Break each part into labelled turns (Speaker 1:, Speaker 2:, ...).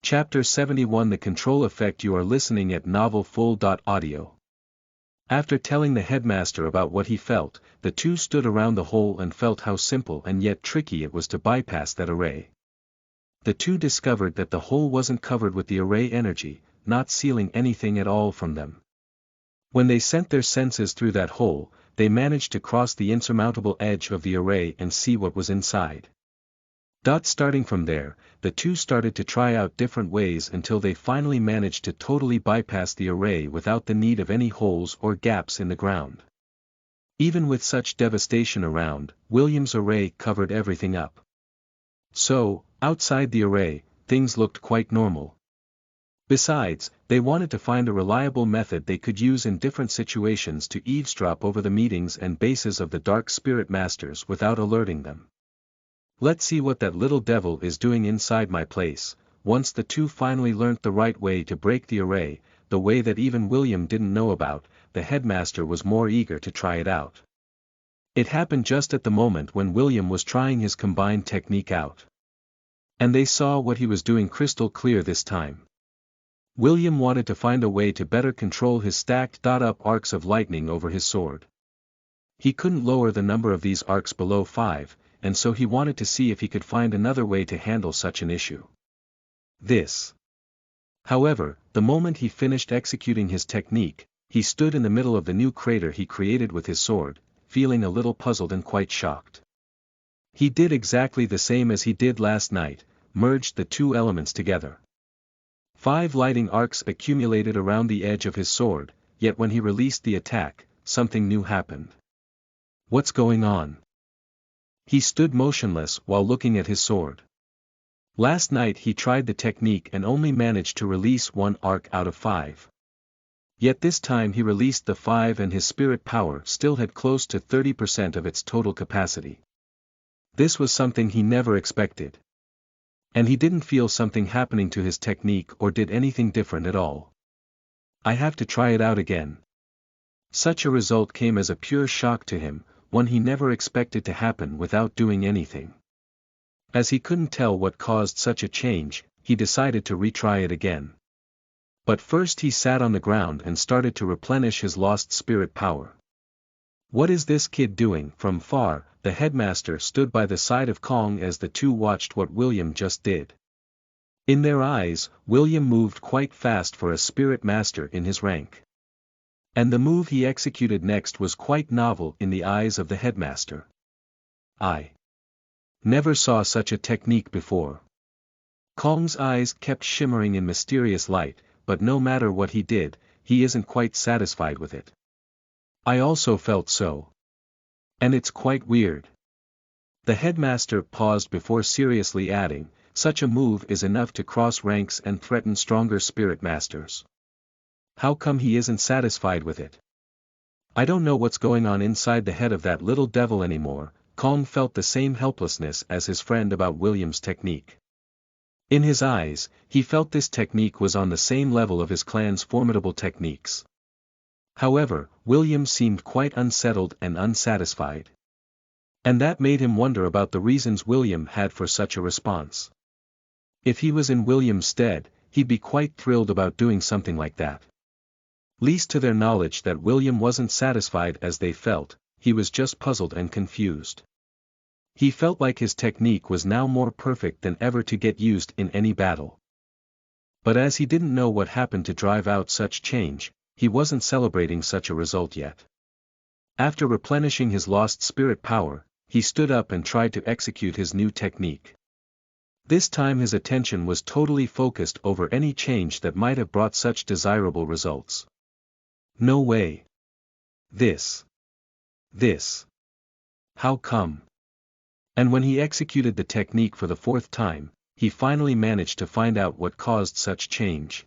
Speaker 1: Chapter 71 The Control Effect. You are listening at Novel Full. Audio. After telling the headmaster about what he felt, the two stood around the hole and felt how simple and yet tricky it was to bypass that array. The two discovered that the hole wasn't covered with the array energy, not sealing anything at all from them. When they sent their senses through that hole, they managed to cross the insurmountable edge of the array and see what was inside. Starting from there, the two started to try out different ways until they finally managed to totally bypass the array without the need of any holes or gaps in the ground. Even with such devastation around, William's array covered everything up. So, outside the array, things looked quite normal. Besides, they wanted to find a reliable method they could use in different situations to eavesdrop over the meetings and bases of the Dark Spirit Masters without alerting them. Let's see what that little devil is doing inside my place. Once the two finally learnt the right way to break the array, the way that even William didn't know about, the headmaster was more eager to try it out. It happened just at the moment when William was trying his combined technique out. And they saw what he was doing crystal clear this time. William wanted to find a way to better control his stacked up arcs of lightning over his sword. He couldn't lower the number of these arcs below 5, and so he wanted to see if he could find another way to handle such an issue. However, the moment he finished executing his technique, he stood in the middle of the new crater he created with his sword, feeling a little puzzled and quite shocked. He did exactly the same as he did last night, merged the two elements together. 5 lighting arcs accumulated around the edge of his sword, yet when he released the attack, something new happened. What's going on? He stood motionless while looking at his sword. Last night he tried the technique and only managed to release 1 arc out of 5. Yet this time he released the 5 and his spirit power still had close to 30% of its total capacity. This was something he never expected. And he didn't feel something happening to his technique or did anything different at all. I have to try it out again. Such a result came as a pure shock to him, one he never expected to happen without doing anything. As he couldn't tell what caused such a change, he decided to retry it again. But first he sat on the ground and started to replenish his lost spirit power. What is this kid doing? From far, the headmaster stood by the side of Kong as the two watched what William just did. In their eyes, William moved quite fast for a spirit master in his rank. And the move he executed next was quite novel in the eyes of the headmaster. I never saw such a technique before. Kong's eyes kept shimmering in mysterious light, but no matter what he did, he isn't quite satisfied with it. I also felt so. And it's quite weird. The headmaster paused before seriously adding, such a move is enough to cross ranks and threaten stronger spirit masters. How come he isn't satisfied with it? I don't know what's going on inside the head of that little devil anymore. Kong felt the same helplessness as his friend about William's technique. In his eyes, he felt this technique was on the same level of his clan's formidable techniques. However, William seemed quite unsettled and unsatisfied. And that made him wonder about the reasons William had for such a response. If he was in William's stead, he'd be quite thrilled about doing something like that. Least to their knowledge that William wasn't satisfied as they felt, he was just puzzled and confused. He felt like his technique was now more perfect than ever to get used in any battle. But as he didn't know what happened to drive out such change, he wasn't celebrating such a result yet. After replenishing his lost spirit power, he stood up and tried to execute his new technique. This time his attention was totally focused over any change that might have brought such desirable results. No way. This. How come? And when he executed the technique for the 4th time, he finally managed to find out what caused such change.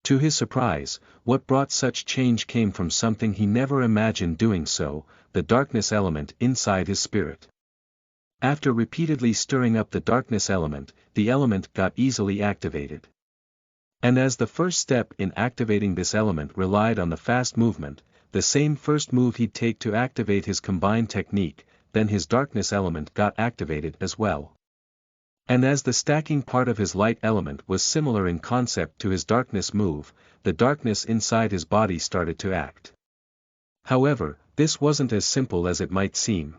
Speaker 1: To his surprise, what brought such change came from something he never imagined doing so, the darkness element inside his spirit. After repeatedly stirring up the darkness element, the element got easily activated. And as the first step in activating this element relied on the fast movement, the same first move he'd take to activate his combined technique, then his darkness element got activated as well. And as the stacking part of his light element was similar in concept to his darkness move, the darkness inside his body started to act. However, this wasn't as simple as it might seem.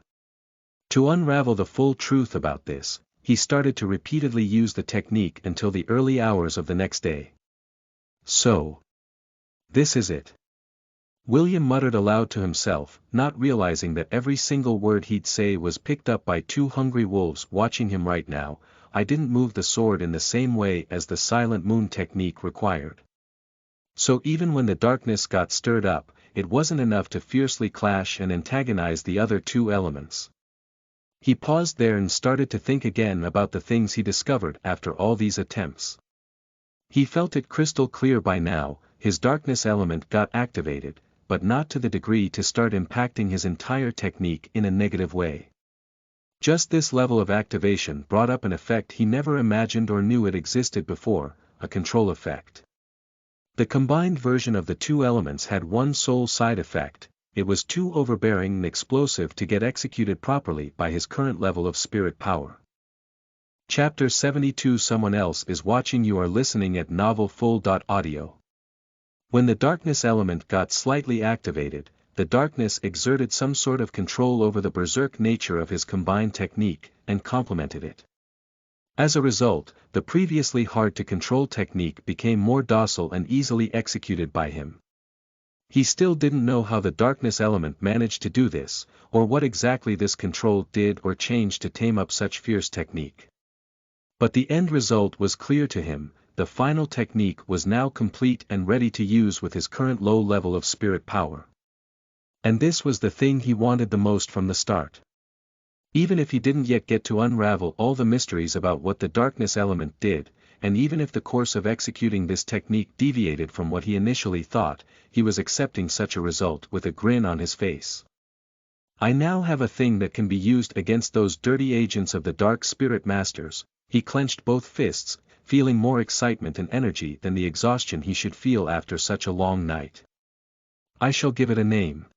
Speaker 1: To unravel the full truth about this, he started to repeatedly use the technique until the early hours of the next day. So, this is it. William muttered aloud to himself, not realizing that every single word he'd say was picked up by two hungry wolves watching him right now. I didn't move the sword in the same way as the silent moon technique required. So even when the darkness got stirred up, it wasn't enough to fiercely clash and antagonize the other two elements. He paused there and started to think again about the things he discovered after all these attempts. He felt it crystal clear by now, his darkness element got activated, but not to the degree to start impacting his entire technique in a negative way. Just this level of activation brought up an effect he never imagined or knew it existed before, a control effect. The combined version of the two elements had one sole side effect: it was too overbearing and explosive to get executed properly by his current level of spirit power. Chapter 72. Someone else is watching. You are listening at novelfull.audio. When the darkness element got slightly activated, the darkness exerted some sort of control over the berserk nature of his combined technique, and complemented it. As a result, the previously hard-to-control technique became more docile and easily executed by him. He still didn't know how the darkness element managed to do this, or what exactly this control did or changed to tame up such fierce technique. But the end result was clear to him: the final technique was now complete and ready to use with his current low level of spirit power. And this was the thing he wanted the most from the start. Even if he didn't yet get to unravel all the mysteries about what the darkness element did, and even if the course of executing this technique deviated from what he initially thought, he was accepting such a result with a grin on his face. I now have a thing that can be used against those dirty agents of the dark spirit masters. He clenched both fists, feeling more excitement and energy than the exhaustion he should feel after such a long night. I shall give it a name.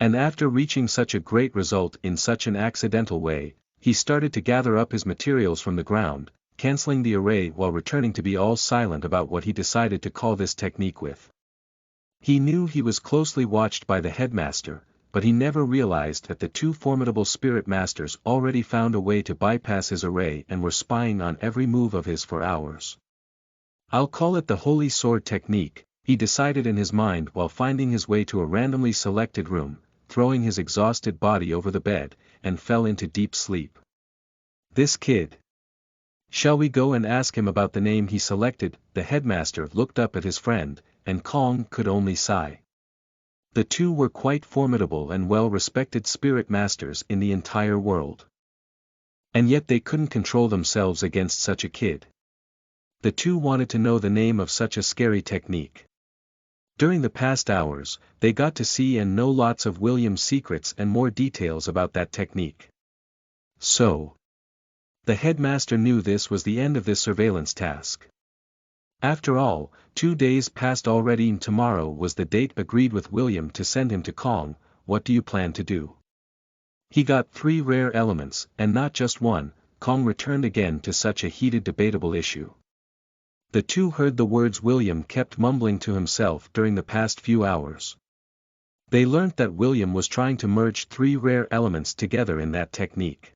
Speaker 1: And after reaching such a great result in such an accidental way, he started to gather up his materials from the ground, canceling the array while returning to be all silent about what he decided to call this technique with. He knew he was closely watched by the headmaster, but he never realized that the two formidable spirit masters already found a way to bypass his array and were spying on every move of his for hours. I'll call it the Holy Sword technique, he decided in his mind while finding his way to a randomly selected room, throwing his exhausted body over the bed, and fell into deep sleep. This kid. Shall we go and ask him about the name he selected? The headmaster looked up at his friend, and Kong could only sigh. The two were quite formidable and well-respected spirit masters in the entire world. And yet they couldn't control themselves against such a kid. The two wanted to know the name of such a scary technique. During the past hours, they got to see and know lots of William's secrets and more details about that technique. So, the headmaster knew this was the end of this surveillance task. After all, 2 days passed already and tomorrow was the date agreed with William to send him to Kong. What do you plan to do? He got 3 rare elements, and not just one. Kong returned again to such a heated debatable issue. The two heard the words William kept mumbling to himself during the past few hours. They learnt that William was trying to merge 3 rare elements together in that technique.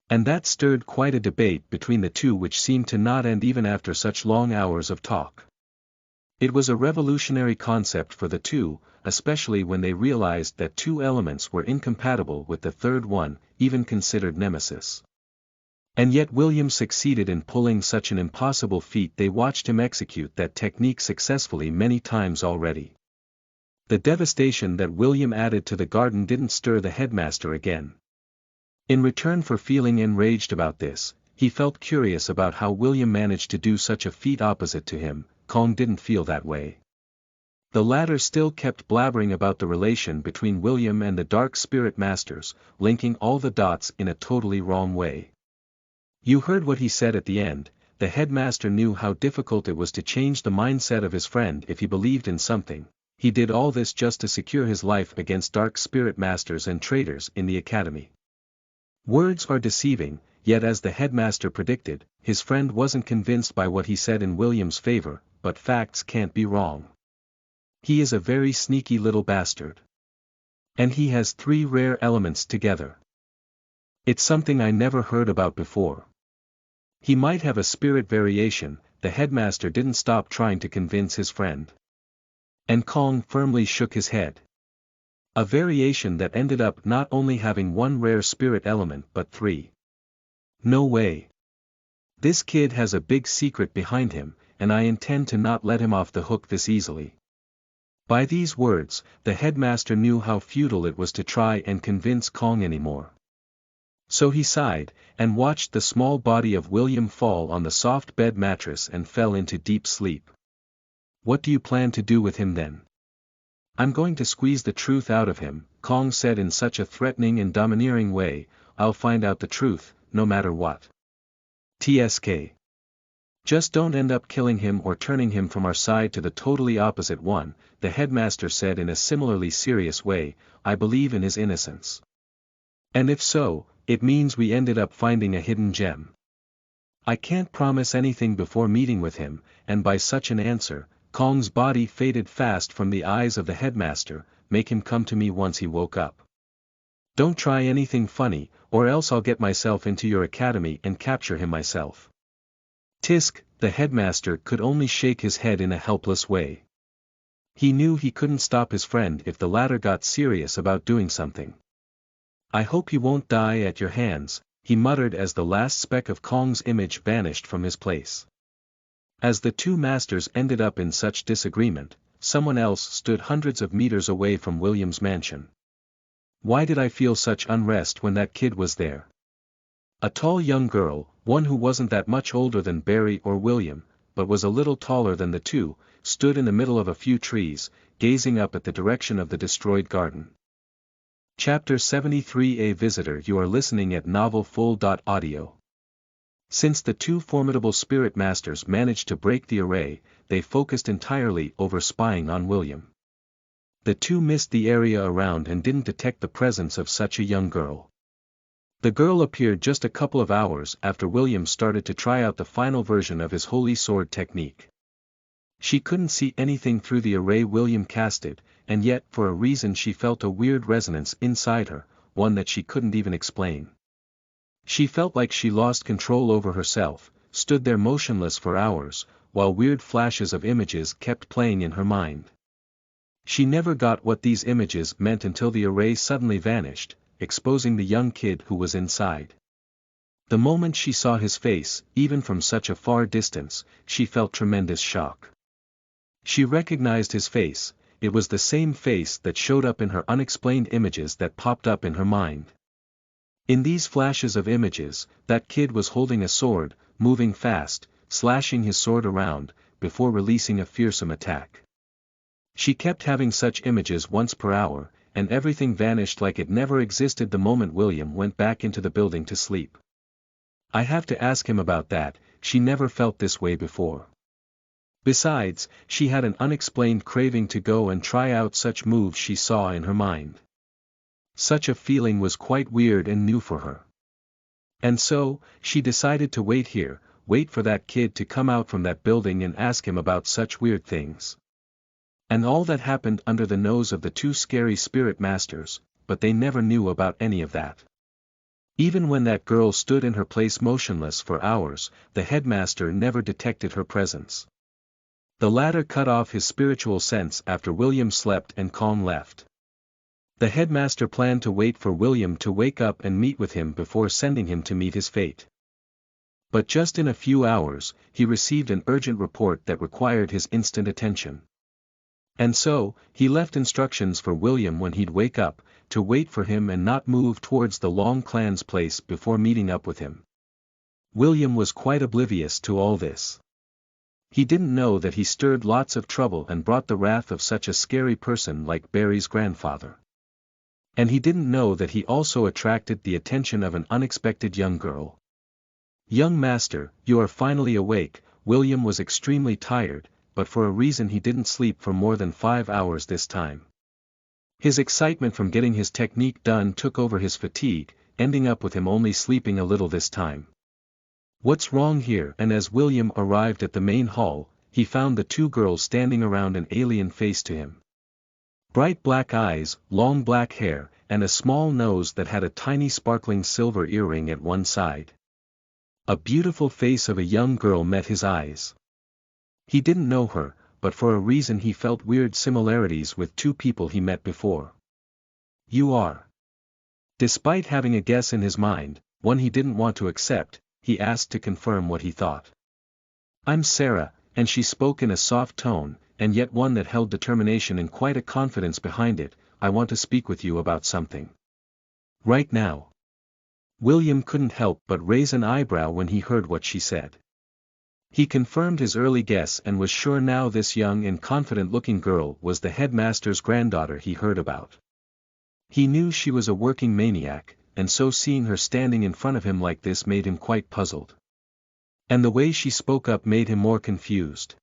Speaker 1: And that stirred quite a debate between the two which seemed to not end even after such long hours of talk. It was a revolutionary concept for the two, especially when they realized that 2 elements were incompatible with the third one, even considered nemesis. And yet William succeeded in pulling such an impossible feat. They watched him execute that technique successfully many times already. The devastation that William added to the garden didn't stir the headmaster again. In return for feeling enraged about this, he felt curious about how William managed to do such a feat opposite to him. Kong didn't feel that way. The latter still kept blabbering about the relation between William and the Dark Spirit Masters, linking all the dots in a totally wrong way. You heard what he said at the end. The headmaster knew how difficult it was to change the mindset of his friend if he believed in something. He did all this just to secure his life against Dark Spirit Masters and traitors in the academy. Words are deceiving, yet as the headmaster predicted, his friend wasn't convinced by what he said in William's favor, but facts can't be wrong. He is a very sneaky little bastard. And he has 3 rare elements together. It's something I never heard about before. He might have a spirit variation, the headmaster didn't stop trying to convince his friend. And Kong firmly shook his head. A variation that ended up not only having 1 rare spirit element but 3. No way. This kid has a big secret behind him, and I intend to not let him off the hook this easily. By these words, the headmaster knew how futile it was to try and convince Kong anymore. So he sighed, and watched the small body of William fall on the soft bed mattress and fell into deep sleep. What do you plan to do with him then? I'm going to squeeze the truth out of him, Kong said in such a threatening and domineering way. I'll find out the truth, no matter what. TSK. Just don't end up killing him or turning him from our side to the totally opposite one, the headmaster said in a similarly serious way. I believe in his innocence. And if so, it means we ended up finding a hidden gem. I can't promise anything before meeting with him, and by such an answer, Kong's body faded fast from the eyes of the headmaster. Make him come to me once he woke up. Don't try anything funny, or else I'll get myself into your academy and capture him myself. Tisk, the headmaster could only shake his head in a helpless way. He knew he couldn't stop his friend if the latter got serious about doing something. I hope you won't die at your hands, he muttered as the last speck of Kong's image vanished from his place. As the 2 masters ended up in such disagreement, someone else stood hundreds of meters away from William's mansion. Why did I feel such unrest when that kid was there? A tall young girl, one who wasn't that much older than Barry or William, but was a little taller than the 2, stood in the middle of a few trees, gazing up at the direction of the destroyed garden. Chapter 73. A visitor. You are listening at novelfull.audio. Since the 2 formidable spirit masters managed to break the array, they focused entirely over spying on William. The 2 missed the area around and didn't detect the presence of such a young girl. The girl appeared just a couple of hours after William started to try out the final version of his holy sword technique. She couldn't see anything through the array William casted, and yet for a reason she felt a weird resonance inside her, one that she couldn't even explain. She felt like she lost control over herself, stood there motionless for hours, while weird flashes of images kept playing in her mind. She never got what these images meant until the array suddenly vanished, exposing the young kid who was inside. The moment she saw his face, even from such a far distance, she felt tremendous shock. She recognized his face. It was the same face that showed up in her unexplained images that popped up in her mind. In these flashes of images, that kid was holding a sword, moving fast, slashing his sword around, before releasing a fearsome attack. She kept having such images once per hour, and everything vanished like it never existed the moment William went back into the building to sleep. I have to ask him about that, she never felt this way before. Besides, she had an unexplained craving to go and try out such moves she saw in her mind. Such a feeling was quite weird and new for her. And so, she decided to wait here, wait for that kid to come out from that building and ask him about such weird things. And all that happened under the nose of the 2 scary spirit masters, but they never knew about any of that. Even when that girl stood in her place motionless for hours, the headmaster never detected her presence. The latter cut off his spiritual sense after William slept and Kong left. The headmaster planned to wait for William to wake up and meet with him before sending him to meet his fate. But just in a few hours, he received an urgent report that required his instant attention. And so, he left instructions for William when he'd wake up, to wait for him and not move towards the Long Clan's place before meeting up with him. William was quite oblivious to all this. He didn't know that he stirred lots of trouble and brought the wrath of such a scary person like Barry's grandfather. And he didn't know that he also attracted the attention of an unexpected young girl. Young master, you are finally awake. William was extremely tired, but for a reason he didn't sleep for more than 5 hours this time. His excitement from getting his technique done took over his fatigue, ending up with him only sleeping a little this time. What's wrong here? And as William arrived at the main hall, he found the two girls standing around an alien face to him. Bright black eyes, long black hair, and a small nose that had a tiny sparkling silver earring at one side. A beautiful face of a young girl met his eyes. He didn't know her, but for a reason he felt weird similarities with two people he met before. You are. Despite having a guess in his mind, one he didn't want to accept, he asked to confirm what he thought. I'm Sarah, and she spoke in a soft tone, and yet one that held determination and quite a confidence behind it. I want to speak with you about something. Right now. William couldn't help but raise an eyebrow when he heard what she said. He confirmed his early guess and was sure now this young and confident-looking girl was the headmaster's granddaughter he heard about. He knew she was a working maniac, and so seeing her standing in front of him like this made him quite puzzled. And the way she spoke up made him more confused.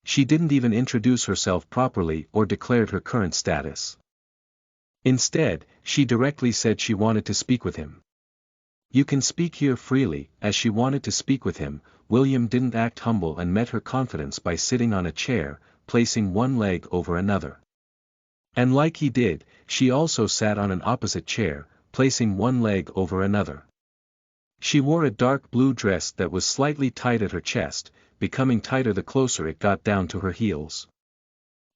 Speaker 1: She didn't even introduce herself properly or declared her current status. Instead, she directly said she wanted to speak with him. You can speak here freely. As she wanted to speak with him, William didn't act humble and met her confidence by sitting on a chair, placing one leg over another. And like he did, she also sat on an opposite chair, placing one leg over another. She wore a dark blue dress that was slightly tight at her chest, becoming tighter the closer it got down to her heels.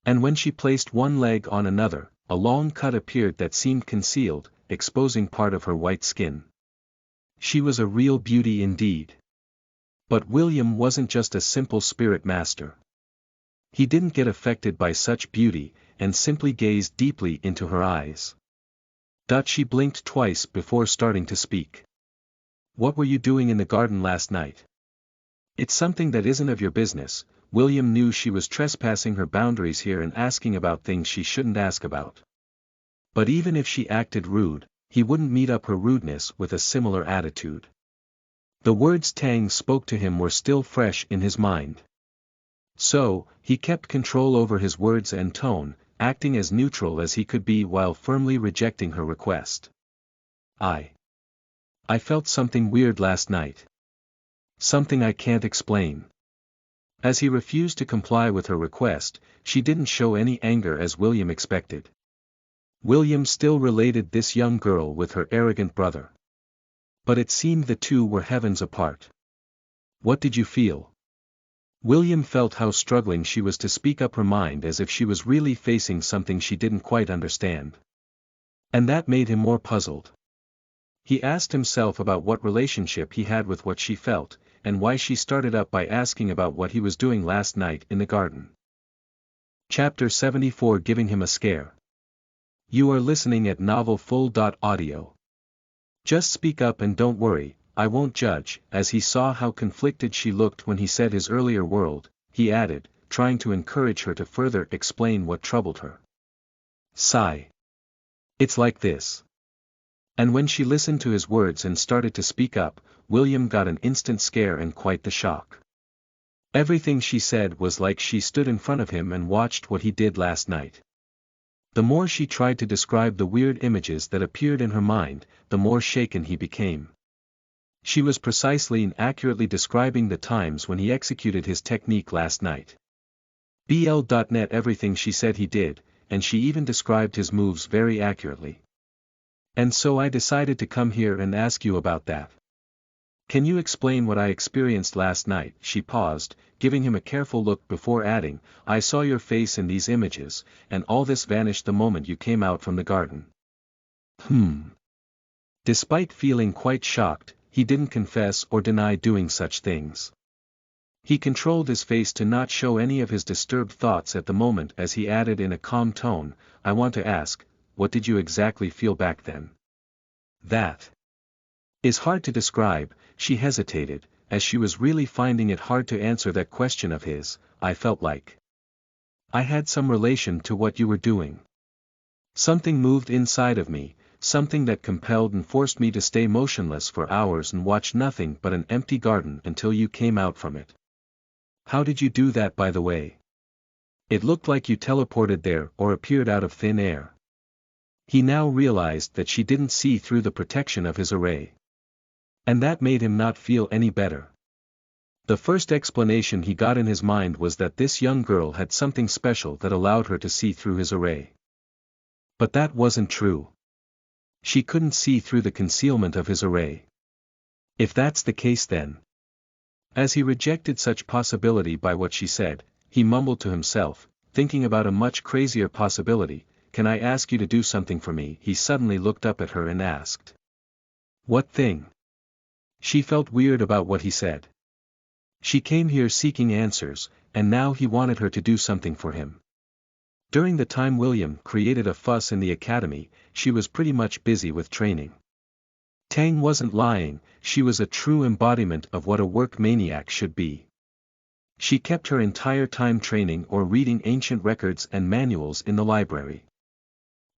Speaker 1: And when she placed one leg on another, a long cut appeared that seemed concealed, exposing part of her white skin. She was a real beauty indeed. But William wasn't just a simple spirit master. He didn't get affected by such beauty, and simply gazed deeply into her eyes. She blinked twice before starting to speak. What were you doing in the garden last night? It's something that isn't of your business. William knew she was trespassing her boundaries here and asking about things she shouldn't ask about. But even if she acted rude, he wouldn't meet up her rudeness with a similar attitude. The words Tang spoke to him were still fresh in his mind. So, he kept control over his words and tone, acting as neutral as he could be while firmly rejecting her request. I felt something weird last night. Something I can't explain. As he refused to comply with her request, she didn't show any anger as William expected. William still related this young girl with her arrogant brother. But it seemed the two were heavens apart. What did you feel? William felt how struggling she was to speak up her mind as if she was really facing something she didn't quite understand. And that made him more puzzled. He asked himself about what relationship he had with what she felt, and why she started up by asking about what he was doing last night in the garden. Chapter 74 Giving him a scare. You are listening at novelfull.audio. Just speak up and don't worry, I won't judge. As he saw how conflicted she looked when he said his earlier world, he added, trying to encourage her to further explain what troubled her. Sigh. It's like this. And when she listened to his words and started to speak up, William got an instant scare and quite the shock. Everything she said was like she stood in front of him and watched what he did last night. The more she tried to describe the weird images that appeared in her mind, the more shaken he became. She was precisely and accurately describing the times when he executed his technique last night. BL.net everything she said he did, and she even described his moves very accurately. And so I decided to come here and ask you about that. Can you explain what I experienced last night? She paused, giving him a careful look before adding, I saw your face in these images, and all this vanished the moment you came out from the garden. Despite feeling quite shocked, he didn't confess or deny doing such things. He controlled his face to not show any of his disturbed thoughts at the moment as he added in a calm tone, I want to ask, what did you exactly feel back then? That is hard to describe. She hesitated, as she was really finding it hard to answer that question of his. I felt like I had some relation to what you were doing. Something moved inside of me, something that compelled and forced me to stay motionless for hours and watch nothing but an empty garden until you came out from it. How did you do that, by the way? It looked like you teleported there or appeared out of thin air. He now realized that she didn't see through the protection of his array. And that made him not feel any better. The first explanation he got in his mind was that this young girl had something special that allowed her to see through his array. But that wasn't true. She couldn't see through the concealment of his array. If that's the case then. As he rejected such possibility by what she said, he mumbled to himself, thinking about a much crazier possibility. Can I ask you to do something for me? He suddenly looked up at her and asked. What thing? She felt weird about what he said. She came here seeking answers, and now he wanted her to do something for him. During the time William created a fuss in the academy, she was pretty much busy with training. Tang wasn't lying, she was a true embodiment of what a work maniac should be. She kept her entire time training or reading ancient records and manuals in the library.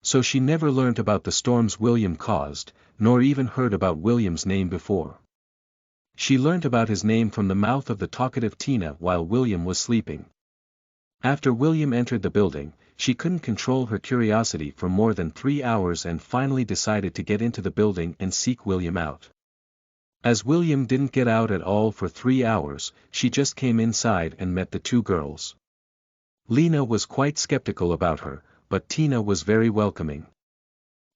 Speaker 1: So she never learnt about the storms William caused, nor even heard about William's name before. She learnt about his name from the mouth of the talkative Tina while William was sleeping. After William entered the building, she couldn't control her curiosity for more than 3 hours and finally decided to get into the building and seek William out. As William didn't get out at all for 3 hours, she just came inside and met the two girls. Lena was quite skeptical about her, but Tina was very welcoming.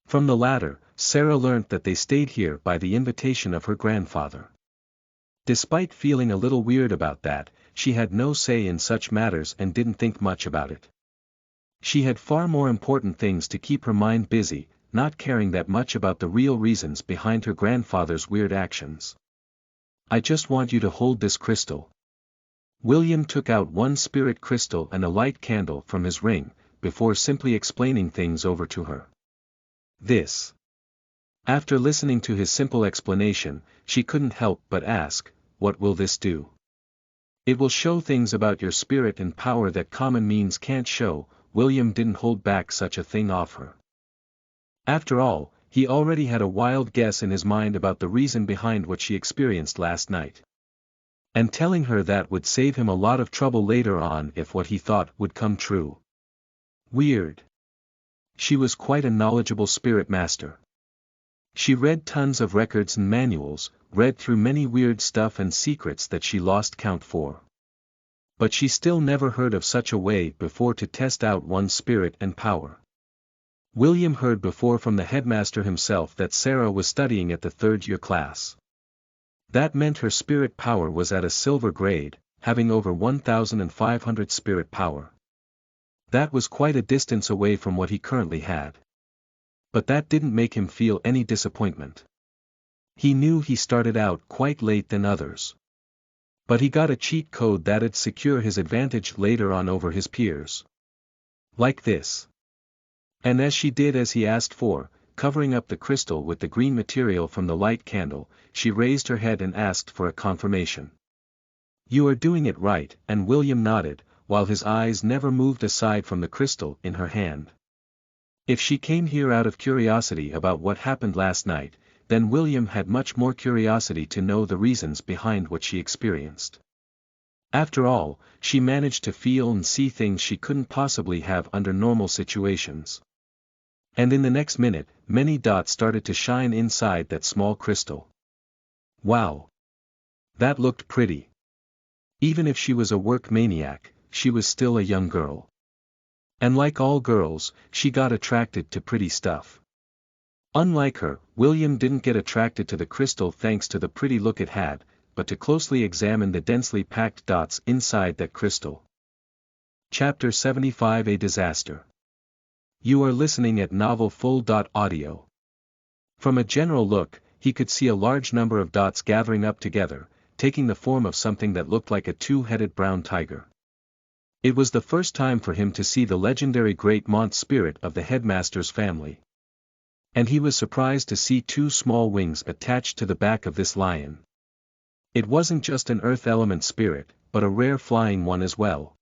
Speaker 1: From the latter, Sarah learnt that they stayed here by the invitation of her grandfather. Despite feeling a little weird about that, she had no say in such matters and didn't think much about it. She had far more important things to keep her mind busy, not caring that much about the real reasons behind her grandfather's weird actions. I just want you to hold this crystal. William took out one spirit crystal and a light candle from his ring, before simply explaining things over to her. This. After listening to his simple explanation, she couldn't help but ask, what will this do? It will show things about your spirit and power that common means can't show. William didn't hold back such a thing off her. After all, he already had a wild guess in his mind about the reason behind what she experienced last night. And telling her that would save him a lot of trouble later on if what he thought would come true. Weird. She was quite a knowledgeable spirit master. She read tons of records and manuals, read through many weird stuff and secrets that she lost count for. But she still never heard of such a way before to test out one's spirit and power. William heard before from the headmaster himself that Sarah was studying at the third-year class. That meant her spirit power was at a silver grade, having over 1,500 spirit power. That was quite a distance away from what he currently had. But that didn't make him feel any disappointment. He knew he started out quite late than others. But he got a cheat code that'd secure his advantage later on over his peers. Like this. And as she did as he asked for, covering up the crystal with the green material from the light candle, she raised her head and asked for a confirmation. You are doing it right, and William nodded, while his eyes never moved aside from the crystal in her hand. If she came here out of curiosity about what happened last night, then William had much more curiosity to know the reasons behind what she experienced. After all, she managed to feel and see things she couldn't possibly have under normal situations. And in the next minute, many dots started to shine inside that small crystal. Wow! That looked pretty. Even if she was a work maniac, she was still a young girl. And like all girls, she got attracted to pretty stuff. Unlike her, William didn't get attracted to the crystal thanks to the pretty look it had, but to closely examine the densely packed dots inside that crystal. Chapter 75 A Disaster. You are listening at novelfull.audio. From a general look, he could see a large number of dots gathering up together, taking the form of something that looked like a two-headed brown tiger. It was the first time for him to see the legendary Great Mont spirit of the headmaster's family. And he was surprised to see two small wings attached to the back of this lion. It wasn't just an earth element spirit, but a rare flying one as well.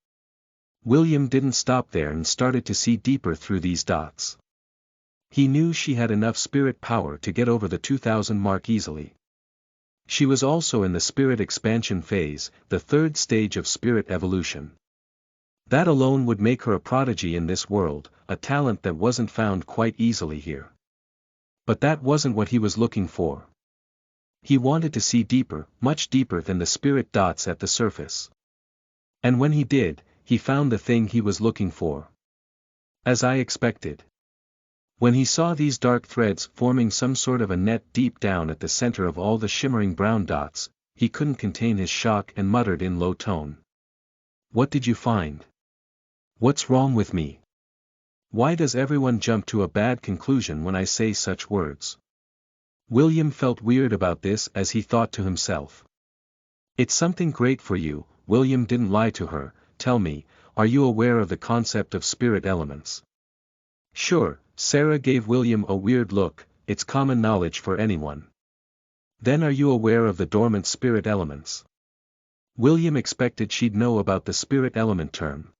Speaker 1: William didn't stop there and started to see deeper through these dots. He knew she had enough spirit power to get over the 2,000 mark easily. She was also in the spirit expansion phase, the third stage of spirit evolution. That alone would make her a prodigy in this world, a talent that wasn't found quite easily here. But that wasn't what he was looking for. He wanted to see deeper, much deeper than the spirit dots at the surface. And when he did, he found the thing he was looking for. As I expected. When he saw these dark threads forming some sort of a net deep down at the center of all the shimmering brown dots, he couldn't contain his shock and muttered in low tone. "What did you find? What's wrong with me? Why does everyone jump to a bad conclusion when I say such words?" William felt weird about this as he thought to himself. "It's something great for you," William didn't lie to her. "Tell me, are you aware of the concept of spirit elements?" "Sure," Sarah gave William a weird look. "It's common knowledge for anyone." "Then are you aware of the dormant spirit elements?" William expected she'd know about the spirit element term.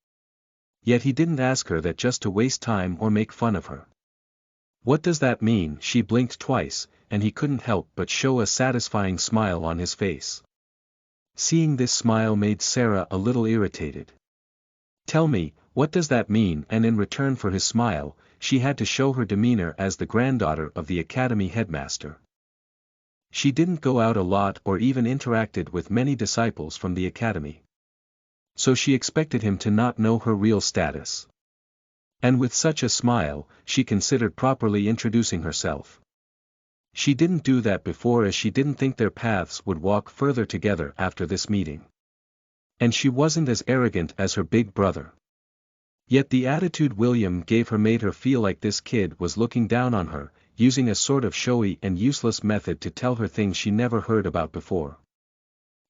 Speaker 1: Yet he didn't ask her that just to waste time or make fun of her. "What does that mean?" She blinked twice, and he couldn't help but show a satisfying smile on his face. Seeing this smile made Sarah a little irritated. "Tell me, what does that mean?" And in return for his smile, she had to show her demeanor as the granddaughter of the academy headmaster. She didn't go out a lot or even interacted with many disciples from the academy. So she expected him to not know her real status. And with such a smile, she considered properly introducing herself. She didn't do that before as she didn't think their paths would walk further together after this meeting. And she wasn't as arrogant as her big brother. Yet the attitude William gave her made her feel like this kid was looking down on her, using a sort of showy and useless method to tell her things she never heard about before.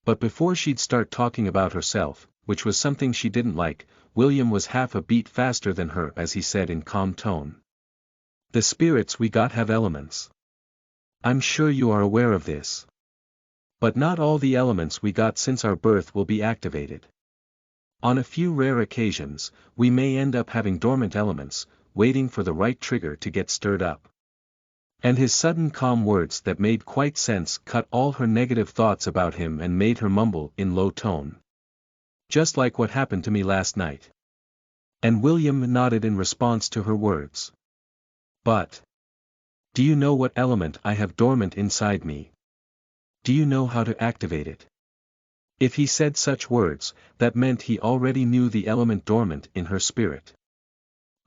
Speaker 1: But before she'd start talking about herself, which was something she didn't like, William was half a beat faster than her as he said in calm tone. "The spirits we got have elements. I'm sure you are aware of this. But not all the elements we got since our birth will be activated. On a few rare occasions, we may end up having dormant elements, waiting for the right trigger to get stirred up." And his sudden calm words that made quite sense cut all her negative thoughts about him and made her mumble in low tone. "Just like what happened to me last night." And William nodded in response to her words. "But do you know what element I have dormant inside me? Do you know how to activate it?" If he said such words, that meant he already knew the element dormant in her spirit.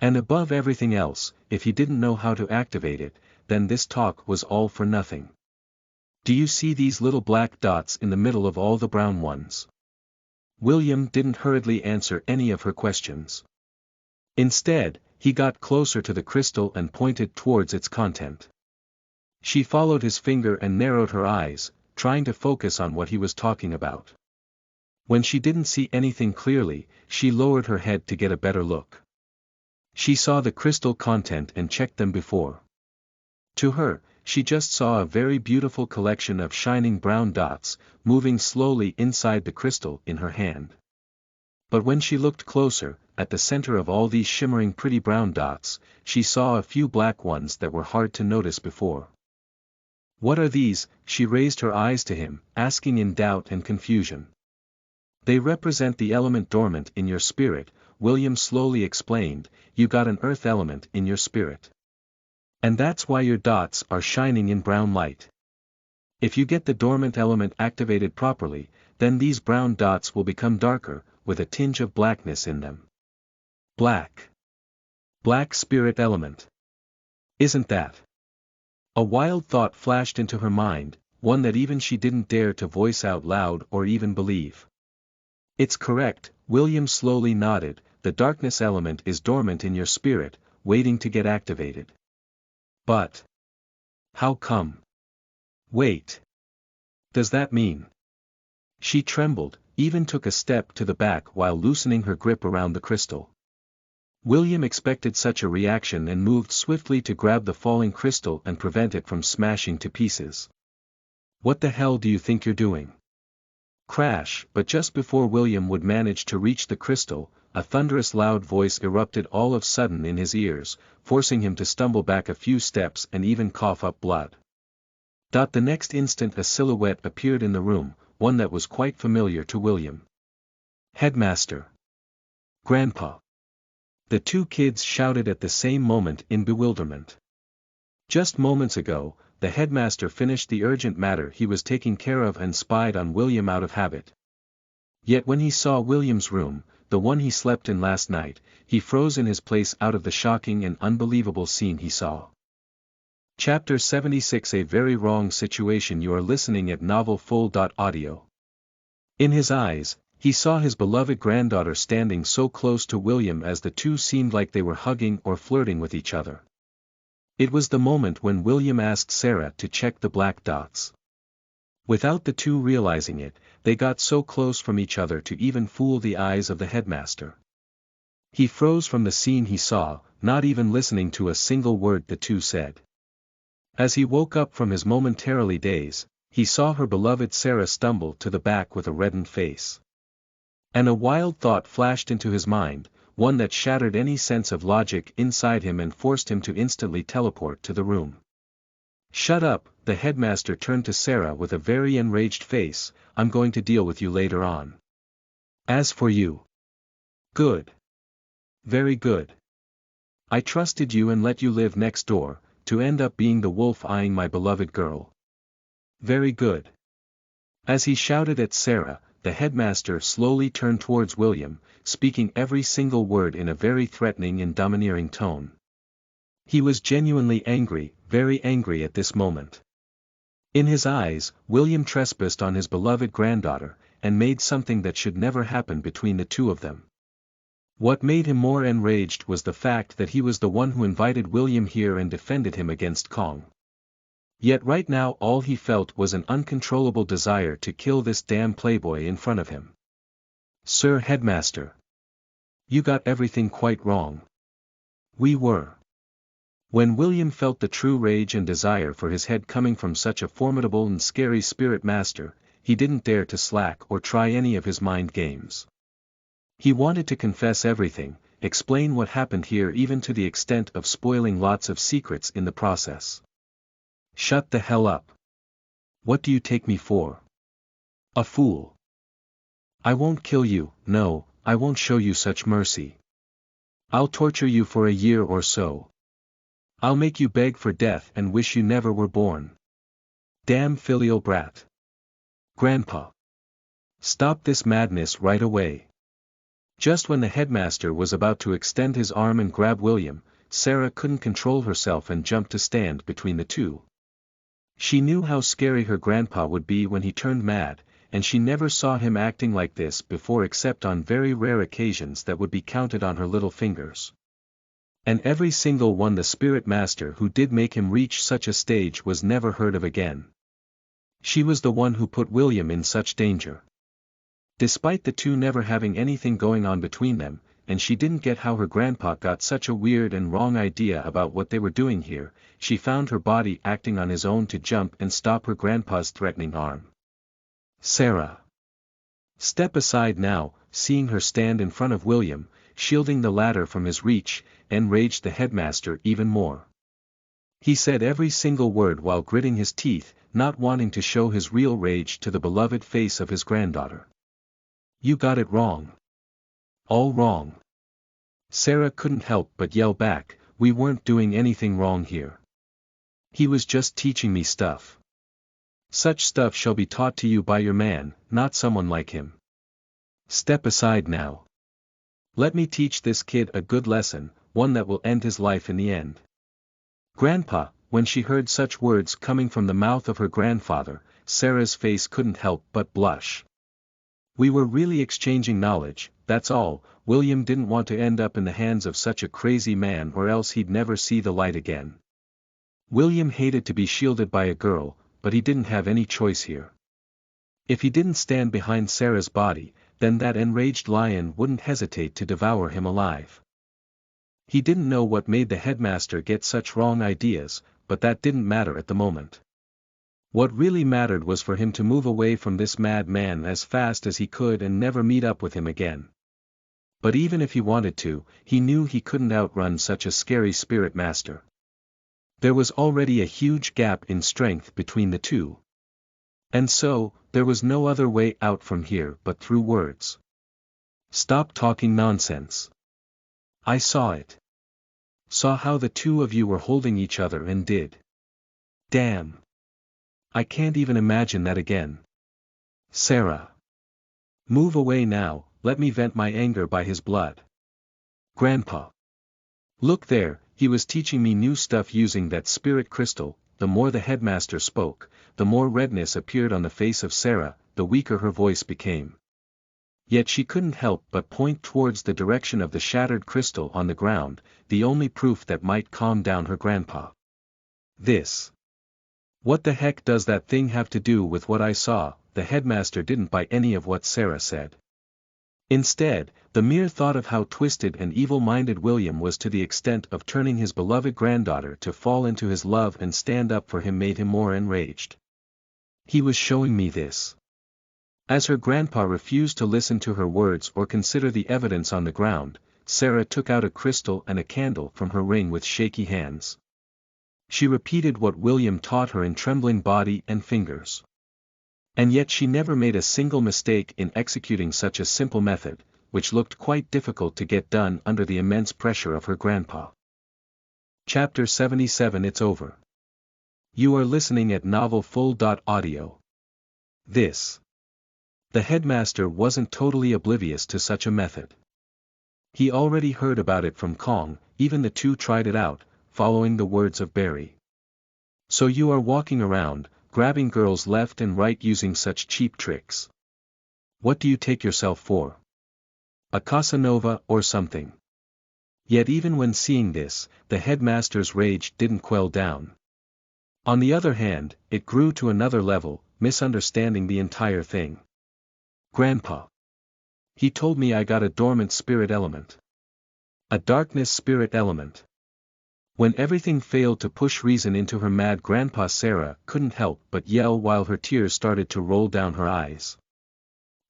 Speaker 1: And above everything else, if he didn't know how to activate it, then this talk was all for nothing. "Do you see these little black dots in the middle of all the brown ones?" William didn't hurriedly answer any of her questions. Instead, he got closer to the crystal and pointed towards its content. She followed his finger and narrowed her eyes, trying to focus on what he was talking about. When she didn't see anything clearly, she lowered her head to get a better look. She saw the crystal content and checked them before. To her, she just saw a very beautiful collection of shining brown dots, moving slowly inside the crystal in her hand. But when she looked closer, at the center of all these shimmering pretty brown dots, she saw a few black ones that were hard to notice before. "What are these?" She raised her eyes to him, asking in doubt and confusion. "They represent the element dormant in your spirit," William slowly explained. "You got an earth element in your spirit. And that's why your dots are shining in brown light. If you get the dormant element activated properly, then these brown dots will become darker, with a tinge of blackness in them." Black. Black spirit element. Isn't that? A wild thought flashed into her mind, one that even she didn't dare to voice out loud or even believe. "It's correct," William slowly nodded. "The darkness element is dormant in your spirit, waiting to get activated." "But how come? Wait. Does that mean?" She trembled, even took a step to the back while loosening her grip around the crystal. William expected such a reaction and moved swiftly to grab the falling crystal and prevent it from smashing to pieces. "What the hell do you think you're doing?" Crash! But just before William would manage to reach the crystal, a thunderous loud voice erupted all of a sudden in his ears, forcing him to stumble back a few steps and even cough up blood. The next instant a silhouette appeared in the room, one that was quite familiar to William. "Headmaster." Grandpa! The two kids shouted at the same moment in bewilderment. Just moments ago, the headmaster finished the urgent matter he was taking care of and spied on William out of habit. Yet when he saw William's room, the one he slept in last night, he froze in his place out of the shocking and unbelievable scene he saw. Chapter 76 A Very Wrong Situation. You are listening at novelfull.audio. In his eyes, he saw his beloved granddaughter standing so close to William as the two seemed like they were hugging or flirting with each other. It was the moment when William asked Sarah to check the black dots. Without the two realizing it, they got so close from each other to even fool the eyes of the headmaster. He froze from the scene he saw, not even listening to a single word the two said. As he woke up from his momentarily daze, he saw her beloved Sarah stumble to the back with a reddened face. And a wild thought flashed into his mind, one that shattered any sense of logic inside him and forced him to instantly teleport to the room. "Shut up," the headmaster turned to Sarah with a very enraged face, "I'm going to deal with you later on. As for you. Good. Very good. I trusted you and let you live next door, to end up being the wolf eyeing my beloved girl. Very good." As he shouted at Sarah, the headmaster slowly turned towards William, speaking every single word in a very threatening and domineering tone. He was genuinely angry, very angry at this moment. In his eyes, William trespassed on his beloved granddaughter, and made something that should never happen between the two of them. What made him more enraged was the fact that he was the one who invited William here and defended him against Kong. Yet right now all he felt was an uncontrollable desire to kill this damn playboy in front of him. "Sir Headmaster. You got everything quite wrong. We were." When William felt the true rage and desire for his head coming from such a formidable and scary spirit master, he didn't dare to slack or try any of his mind games. He wanted to confess everything, explain what happened here even to the extent of spoiling lots of secrets in the process. "Shut the hell up. What do you take me for? A fool? I won't kill you, no, I won't show you such mercy. I'll torture you for a year or so. I'll make you beg for death and wish you never were born. Damn filial brat. Grandpa. Stop this madness right away." Just when the headmaster was about to extend his arm and grab William, Sarah couldn't control herself and jumped to stand between the two. She knew how scary her grandpa would be when he turned mad, and she never saw him acting like this before except on very rare occasions that would be counted on her little fingers. And every single one the spirit master who did make him reach such a stage was never heard of again. She was the one who put William in such danger. Despite the two never having anything going on between them, and she didn't get how her grandpa got such a weird and wrong idea about what they were doing here, she found her body acting on his own to jump and stop her grandpa's threatening arm. "Sarah. Step aside now." Seeing her stand in front of William, shielding the latter from his reach, enraged the headmaster even more. He said every single word while gritting his teeth, not wanting to show his real rage to the beloved face of his granddaughter. "You got it wrong. All wrong." Sarah couldn't help but yell back, "We weren't doing anything wrong here. He was just teaching me stuff. Such stuff shall be taught to you by your man, not someone like him. Step aside now. Let me teach this kid a good lesson, one that will end his life in the end." Grandpa, when she heard such words coming from the mouth of her grandfather, Sarah's face couldn't help but blush. "We were really exchanging knowledge, that's all." William didn't want to end up in the hands of such a crazy man or else he'd never see the light again. William hated to be shielded by a girl, but he didn't have any choice here. If he didn't stand behind Sarah's body, then that enraged lion wouldn't hesitate to devour him alive. He didn't know what made the headmaster get such wrong ideas, but that didn't matter at the moment. What really mattered was for him to move away from this mad man as fast as he could and never meet up with him again. But even if he wanted to, he knew he couldn't outrun such a scary spirit master. There was already a huge gap in strength between the two. And so, there was no other way out from here but through words. Stop talking nonsense. I saw it. Saw how the two of you were holding each other and did. Damn. I can't even imagine that again. Sarah. Move away now, let me vent my anger by his blood. Grandpa. Look there, he was teaching me new stuff using that spirit crystal. The more the headmaster spoke, the more redness appeared on the face of Sarah, the weaker her voice became. Yet she couldn't help but point towards the direction of the shattered crystal on the ground, the only proof that might calm down her grandpa. This. What the heck does that thing have to do with what I saw? The headmaster didn't buy any of what Sarah said. Instead, the mere thought of how twisted and evil-minded William was to the extent of turning his beloved granddaughter to fall into his love and stand up for him made him more enraged. He was showing me this. As her grandpa refused to listen to her words or consider the evidence on the ground, Sarah took out a crystal and a candle from her ring with shaky hands. She repeated what William taught her in trembling body and fingers. And yet she never made a single mistake in executing such a simple method, which looked quite difficult to get done under the immense pressure of her grandpa. Chapter 77. It's over. You are listening at novelfull.audio. This. The headmaster wasn't totally oblivious to such a method. He already heard about it from Kong, even the two tried it out, following the words of Barry. So you are walking around, grabbing girls left and right using such cheap tricks. What do you take yourself for? A Casanova or something? Yet even when seeing this, the headmaster's rage didn't quell down. On the other hand, it grew to another level, misunderstanding the entire thing. Grandpa. He told me I got a dormant spirit element. A darkness spirit element. When everything failed to push reason into her mad grandpa, Sarah couldn't help but yell while her tears started to roll down her eyes.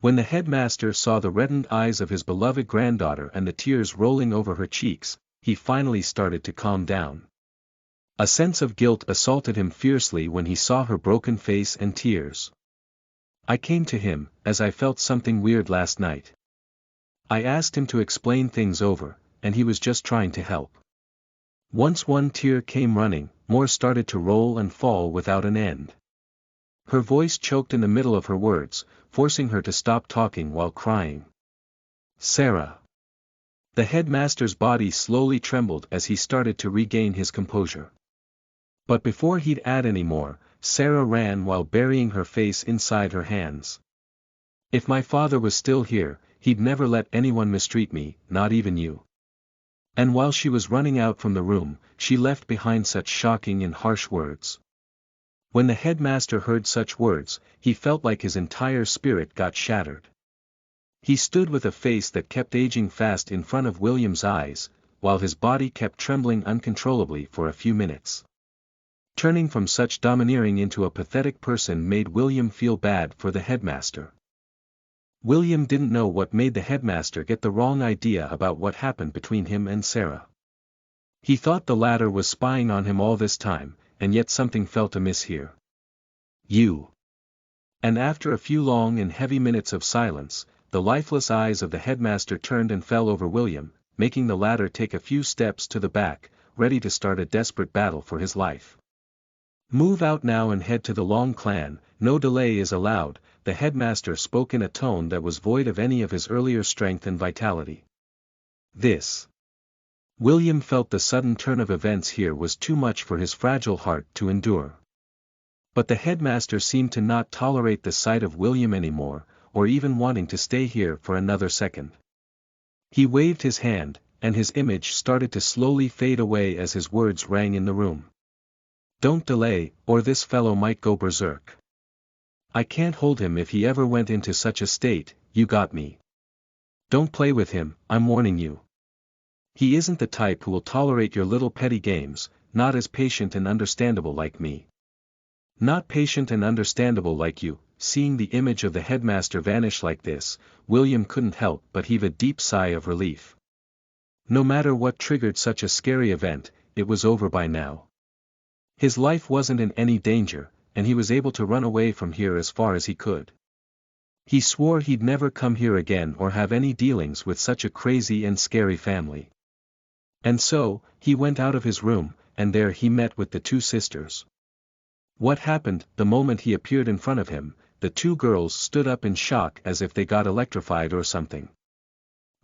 Speaker 1: When the headmaster saw the reddened eyes of his beloved granddaughter and the tears rolling over her cheeks, he finally started to calm down. A sense of guilt assaulted him fiercely when he saw her broken face and tears. I came to him, as I felt something weird last night. I asked him to explain things over, and he was just trying to help. Once one tear came running, more started to roll and fall without an end. Her voice choked in the middle of her words, forcing her to stop talking while crying. Sarah. The headmaster's body slowly trembled as he started to regain his composure. But before he'd add any more, Sarah ran while burying her face inside her hands. If my father was still here, he'd never let anyone mistreat me, not even you. And while she was running out from the room, she left behind such shocking and harsh words. When the headmaster heard such words, he felt like his entire spirit got shattered. He stood with a face that kept aging fast in front of William's eyes, while his body kept trembling uncontrollably for a few minutes. Turning from such domineering into a pathetic person made William feel bad for the headmaster. William didn't know what made the headmaster get the wrong idea about what happened between him and Sarah. He thought the latter was spying on him all this time, and yet something felt amiss here. You. And after a few long and heavy minutes of silence, the lifeless eyes of the headmaster turned and fell over William, making the latter take a few steps to the back, ready to start a desperate battle for his life. Move out now and head to the Long Clan, no delay is allowed, the headmaster spoke in a tone that was void of any of his earlier strength and vitality. This. William felt the sudden turn of events here was too much for his fragile heart to endure. But the headmaster seemed to not tolerate the sight of William anymore, or even wanting to stay here for another second. He waved his hand, and his image started to slowly fade away as his words rang in the room. Don't delay, or this fellow might go berserk. I can't hold him if he ever went into such a state, you got me. Don't play with him, I'm warning you. He isn't the type who will tolerate your little petty games, not as patient and understandable like me. Not patient and understandable like you. Seeing the image of the headmaster vanish like this, William couldn't help but heave a deep sigh of relief. No matter what triggered such a scary event, it was over by now. His life wasn't in any danger, and he was able to run away from here as far as he could. He swore he'd never come here again or have any dealings with such a crazy and scary family. And so, he went out of his room, and there he met with the two sisters. What happened? The moment he appeared in front of him, the two girls stood up in shock as if they got electrified or something.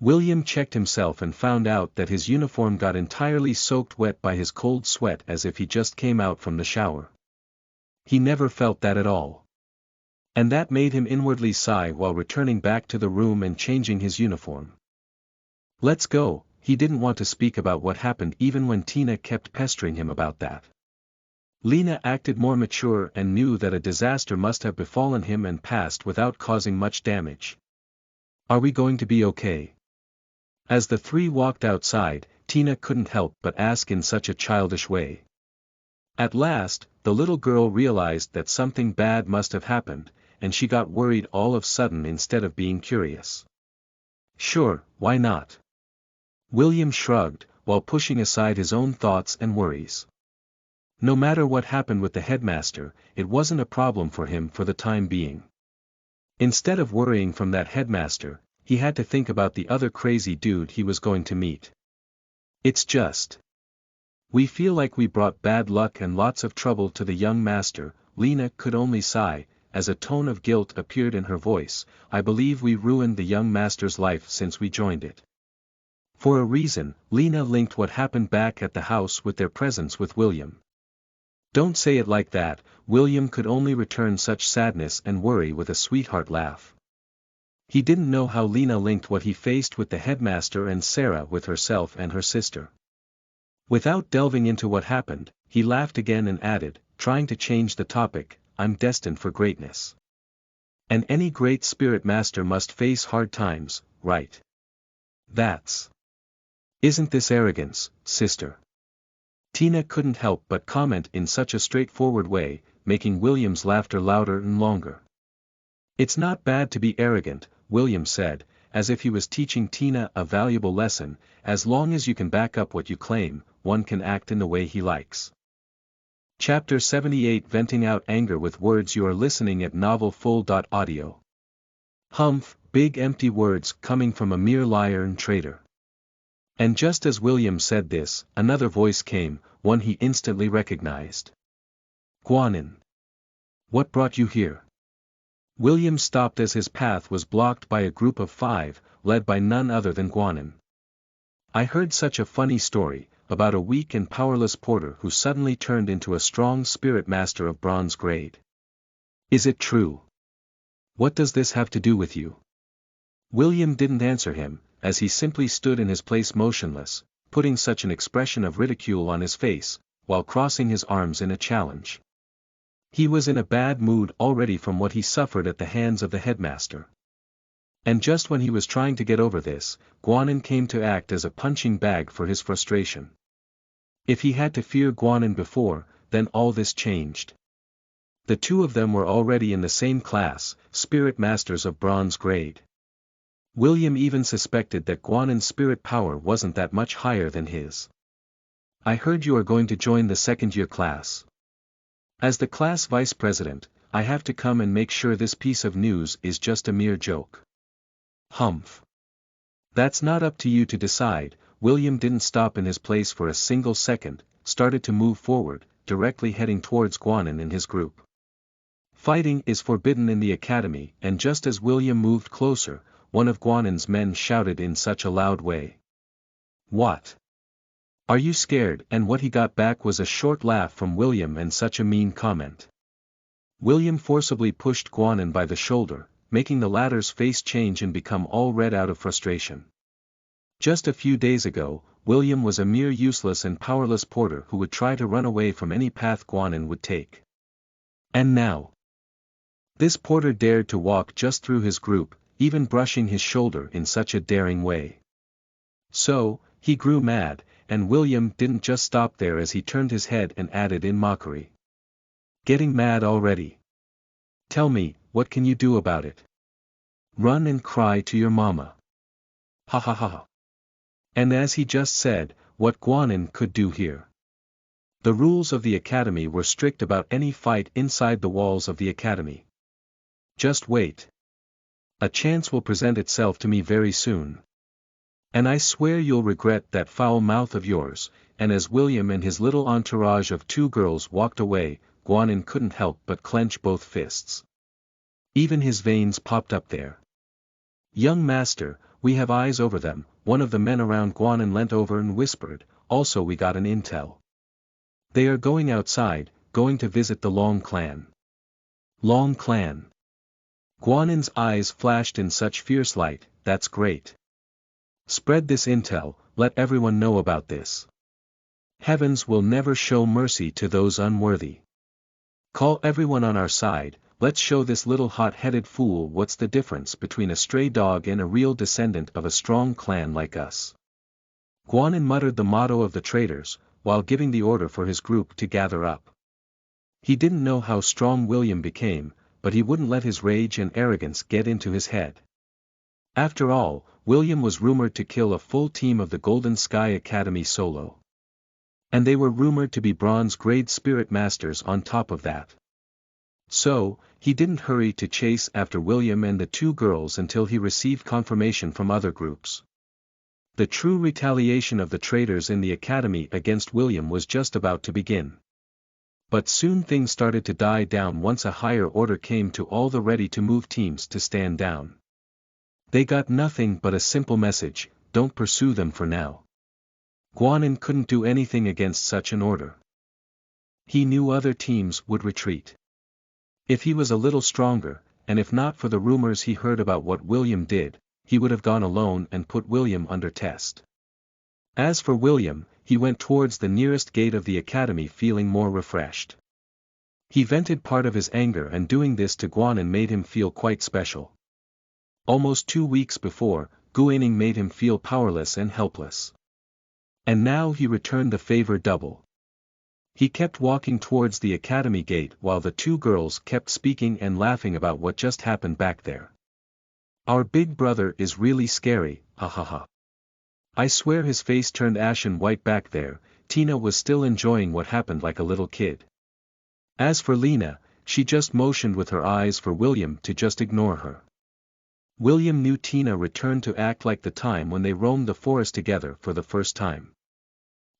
Speaker 1: William checked himself and found out that his uniform got entirely soaked wet by his cold sweat as if he just came out from the shower. He never felt that at all. And that made him inwardly sigh while returning back to the room and changing his uniform. Let's go. He didn't want to speak about what happened even when Tina kept pestering him about that. Lena acted more mature and knew that a disaster must have befallen him and passed without causing much damage. Are we going to be okay? As the three walked outside, Tina couldn't help but ask in such a childish way. At last, the little girl realized that something bad must have happened, and she got worried all of a sudden instead of being curious. Sure, why not? William shrugged, while pushing aside his own thoughts and worries. No matter what happened with the headmaster, it wasn't a problem for him for the time being. Instead of worrying from that headmaster, he had to think about the other crazy dude he was going to meet. It's just. We feel like we brought bad luck and lots of trouble to the young master. Lena could only sigh, as a tone of guilt appeared in her voice. I believe we ruined the young master's life since we joined it. For a reason, Lena linked what happened back at the house with their presence with William. Don't say it like that. William could only return such sadness and worry with a sweetheart laugh. He didn't know how Lena linked what he faced with the headmaster and Sarah with herself and her sister. Without delving into what happened, he laughed again and added, trying to change the topic, I'm destined for greatness. And any great spirit master must face hard times, right? Isn't this arrogance, sister? Tina couldn't help but comment in such a straightforward way, making William's laughter louder and longer. It's not bad to be arrogant, William said, as if he was teaching Tina a valuable lesson. As long as you can back up what you claim, one can act in the way he likes. Chapter 78 Venting Out Anger with Words. You are listening at novelfull.audio. Humph, big empty words coming from a mere liar and traitor. And just as William said this, another voice came, one he instantly recognized. Guanin. What brought you here? William stopped as his path was blocked by a group of 5, led by none other than Guanin. I heard such a funny story, about a weak and powerless porter who suddenly turned into a strong spirit master of bronze grade. Is it true? What does this have to do with you? William didn't answer him, as he simply stood in his place motionless, putting such an expression of ridicule on his face, while crossing his arms in a challenge. He was in a bad mood already from what he suffered at the hands of the headmaster. And just when he was trying to get over this, Guanin came to act as a punching bag for his frustration. If he had to fear Guanin before, then all this changed. The two of them were already in the same class, spirit masters of bronze grade. William even suspected that Guanin's spirit power wasn't that much higher than his. I heard you are going to join the second-year class. As the class vice president, I have to come and make sure this piece of news is just a mere joke. Humph. That's not up to you to decide. William didn't stop in his place for a single second, started to move forward, directly heading towards Guanin and his group. Fighting is forbidden in the academy, and just as William moved closer, one of Guanin's men shouted in such a loud way. What? Are you scared? And what he got back was a short laugh from William and such a mean comment. William forcibly pushed Guanin by the shoulder, making the latter's face change and become all red out of frustration. Just a few days ago, William was a mere useless and powerless porter who would try to run away from any path Guanin would take. And now, this porter dared to walk just through his group, even brushing his shoulder in such a daring way. So, he grew mad, and William didn't just stop there as he turned his head and added in mockery. Getting mad already? Tell me, what can you do about it? Run and cry to your mama. Ha ha ha. And as he just said, what Guanin could do here. The rules of the academy were strict about any fight inside the walls of the academy. Just wait. A chance will present itself to me very soon. And I swear you'll regret that foul mouth of yours." And as William and his little entourage of 2 girls walked away, Guanin couldn't help but clench both fists. Even his veins popped up there. "Young master, we have eyes over them," one of the men around Guanin leant over and whispered. "Also we got an intel. They are going outside, going to visit the Long clan." Long clan. Guanin's eyes flashed in such fierce light. "That's great. Spread this intel, let everyone know about this. Heavens will never show mercy to those unworthy. Call everyone on our side, let's show this little hot-headed fool what's the difference between a stray dog and a real descendant of a strong clan like us." Guanin muttered the motto of the traitors, while giving the order for his group to gather up. He didn't know how strong William became, but he wouldn't let his rage and arrogance get into his head. After all, William was rumored to kill a full team of the Golden Sky Academy solo. And they were rumored to be bronze-grade spirit masters on top of that. So, he didn't hurry to chase after William and the 2 girls until he received confirmation from other groups. The true retaliation of the traitors in the academy against William was just about to begin. But soon things started to die down once a higher order came to all the ready-to-move teams to stand down. They got nothing but a simple message: don't pursue them for now. Guanin couldn't do anything against such an order. He knew other teams would retreat. If he was a little stronger, and if not for the rumors he heard about what William did, he would have gone alone and put William under test. As for William, he went towards the nearest gate of the academy feeling more refreshed. He vented part of his anger, and doing this to Guanin made him feel quite special. Almost 2 weeks before, Guanin made him feel powerless and helpless. And now he returned the favor double. He kept walking towards the academy gate while the 2 girls kept speaking and laughing about what just happened back there. "Our big brother is really scary, ha ha ha. I swear." His face turned ashen white back there. Tina was still enjoying what happened like a little kid. As for Lena, she just motioned with her eyes for William to just ignore her. William knew Tina returned to act like the time when they roamed the forest together for the first time.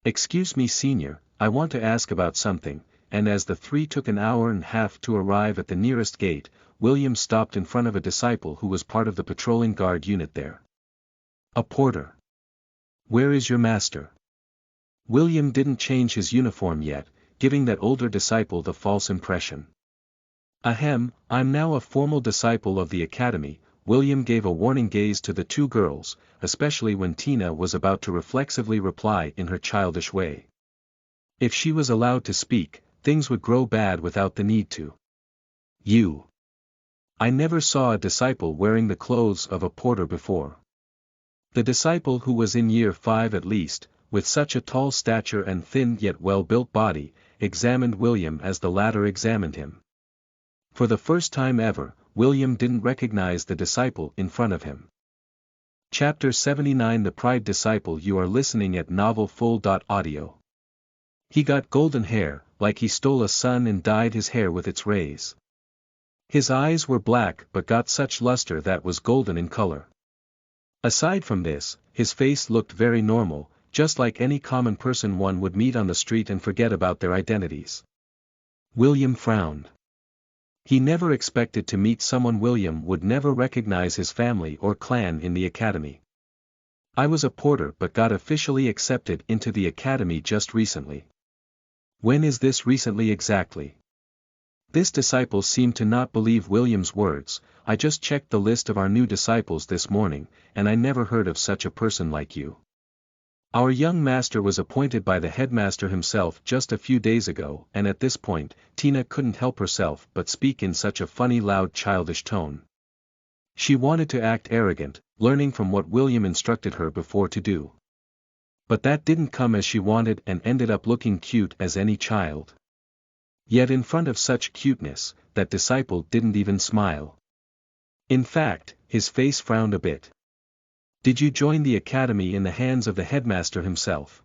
Speaker 1: "Excuse me, senior, I want to ask about something," and as the 3 took an hour and a half to arrive at the nearest gate, William stopped in front of a disciple who was part of the patrolling guard unit there. "A porter. Where is your master?" William didn't change his uniform yet, giving that older disciple the false impression. "Ahem, I'm now a formal disciple of the academy." William gave a warning gaze to the 2 girls, especially when Tina was about to reflexively reply in her childish way. If she was allowed to speak, things would grow bad without the need to. "You." I never saw a disciple wearing the clothes of a porter before. The disciple, who was in year 5 at least, with such a tall stature and thin yet well-built body, examined William as the latter examined him. For the first time ever, William didn't recognize the disciple in front of him. Chapter 79 The Pride Disciple. You are listening at novelfull.audio. He got golden hair, like he stole a sun and dyed his hair with its rays. His eyes were black but got such luster that was golden in color. Aside from this, his face looked very normal, just like any common person one would meet on the street and forget about their identities. William frowned. He never expected to meet someone William would never recognize his family or clan in the academy. "I was a porter but got officially accepted into the academy just recently." "When is this recently exactly?" This disciple seemed to not believe William's words. "I just checked the list of our new disciples this morning, and I never heard of such a person like you. Our young master was appointed by the headmaster himself just a few days ago." And at this point, Tina couldn't help herself but speak in such a funny loud childish tone. She wanted to act arrogant, learning from what William instructed her before to do. But that didn't come as she wanted and ended up looking cute as any child. Yet in front of such cuteness, that disciple didn't even smile. In fact, his face frowned a bit. "Did you join the academy in the hands of the headmaster himself?"